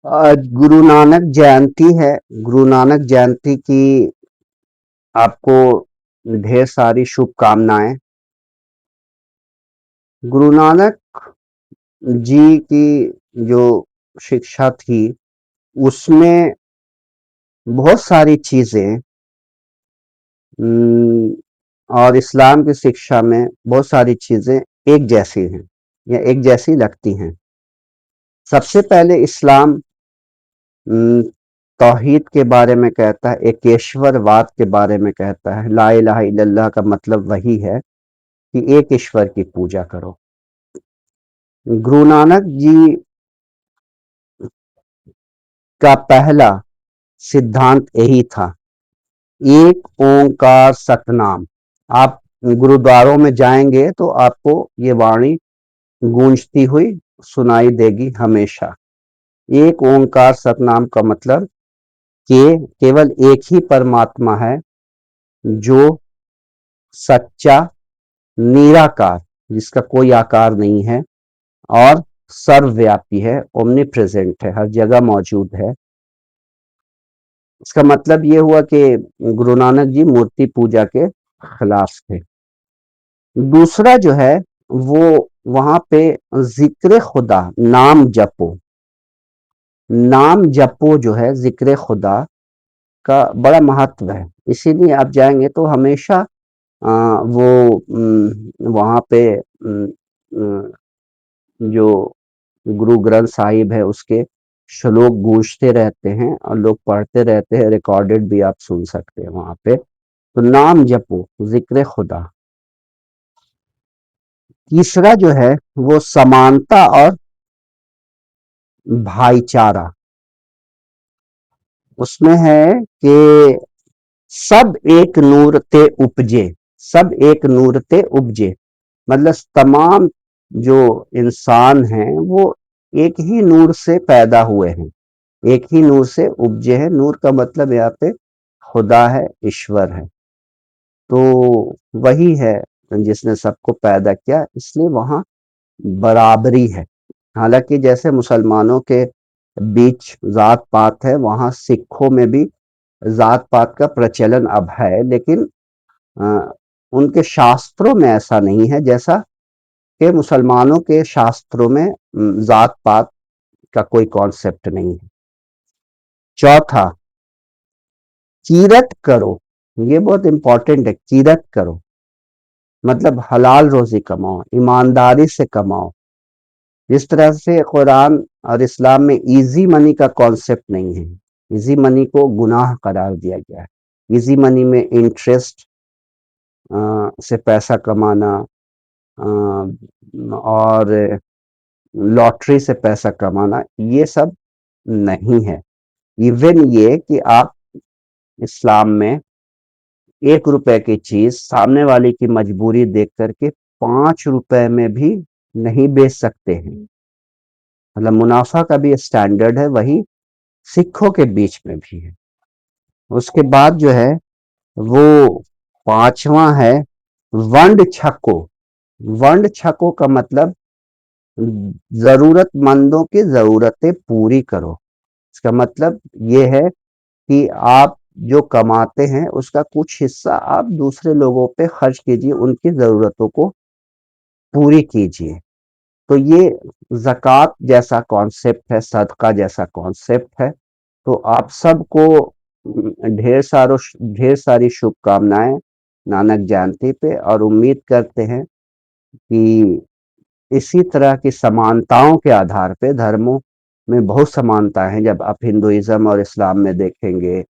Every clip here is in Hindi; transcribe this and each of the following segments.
आज गुरु नानक जयंती है। गुरु नानक जयंती की आपको ढेर सारी शुभकामनाएं। गुरु नानक जी की जो शिक्षा थी उसमें बहुत सारी चीजें और इस्लाम की शिक्षा में बहुत सारी चीजें एक जैसी हैं या एक जैसी लगती हैं। सबसे पहले इस्लाम उम, तौहीद के बारे में कहता है, एकेश्वरवाद के बारे में कहता है। ला इलाहा इल्लल्लाह का मतलब वही है कि एक ईश्वर की पूजा करो। गुरु नानक जी का पहला सिद्धांत यही था, एक ओंकार सतनाम। आप गुरुद्वारों में जाएंगे तो आपको ये वाणी गूंजती हुई सुनाई देगी हमेशा। एक ओंकार सतनाम का मतलब कि केवल एक ही परमात्मा है जो सच्चा, निराकार, जिसका कोई आकार नहीं है और सर्वव्यापी है, ओमनी प्रेजेंट है, हर जगह मौजूद है। इसका मतलब ये हुआ कि गुरु नानक जी मूर्ति पूजा के खिलाफ थे। दूसरा जो है वो वहां पे जिक्र खुदा, नाम जपो जो है जिक्र खुदा का बड़ा महत्व है। इसीलिए आप जाएंगे तो हमेशा वो वहां पे जो गुरु ग्रंथ साहिब है उसके श्लोक गूंजते रहते हैं और लोग पढ़ते रहते हैं, रिकॉर्डेड भी आप सुन सकते हैं वहां पे। तो नाम जपो, जिक्र खुदा। तीसरा जो है वो समानता और भाईचारा। उसमें है कि सब एक नूर ते उपजे, सब एक नूर ते उपजे, मतलब तमाम जो इंसान हैं वो एक ही नूर से पैदा हुए हैं, एक ही नूर से उपजे हैं। नूर का मतलब यहाँ पे खुदा है, ईश्वर है। तो वही है जिसने सबको पैदा किया, इसलिए वहां बराबरी है। हालांकि जैसे मुसलमानों के बीच जात पात है, वहां सिखों में भी जात पात का प्रचलन अब है, लेकिन अ, उनके शास्त्रों में ऐसा नहीं है जैसा कि मुसलमानों के शास्त्रों में जात पात का कोई कॉन्सेप्ट नहीं है। चौथा, किरत करो। ये बहुत इंपॉर्टेंट है, किरत करो मतलब हलाल रोजी कमाओ, ईमानदारी से कमाओ। जिस तरह से कुरान और इस्लाम में इजी मनी का कॉन्सेप्ट नहीं है, इजी मनी को गुनाह करार दिया गया है। इजी मनी में इंटरेस्ट से पैसा कमाना और लॉटरी से पैसा कमाना, ये सब नहीं है। इवन ये कि आप इस्लाम में 1 रुपए की चीज सामने वाले की मजबूरी देख करके 5 रुपए में भी नहीं बेच सकते हैं। मतलब मुनाफा का भी स्टैंडर्ड है, वही सिखों के बीच में भी है। उसके बाद जो है वो पांचवा है वंड छको। वंड छको का मतलब जरूरतमंदों की जरूरतें पूरी करो। इसका मतलब ये है कि आप जो कमाते हैं उसका कुछ हिस्सा आप दूसरे लोगों पे खर्च कीजिए, उनकी जरूरतों को पूरी कीजिए। तो ये ज़कात जैसा कॉन्सेप्ट है, सदका जैसा कॉन्सेप्ट है। तो आप सबको ढेर सारी शुभकामनाएं नानक जयंती पे, और उम्मीद करते हैं कि इसी तरह की समानताओं के आधार पे, धर्मों में बहुत समानताएं हैं, जब आप हिंदुइज्म और इस्लाम में देखेंगे,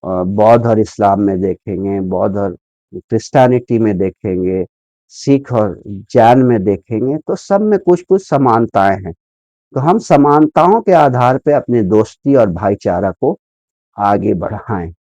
बौद्ध और इस्लाम में देखेंगे, बौद्ध और क्रिश्चियनिटी में देखेंगे, सिख और जैन में देखेंगे, तो सब में कुछ कुछ समानताएं हैं। तो हम समानताओं के आधार पे अपनी दोस्ती और भाईचारा को आगे बढ़ाएं।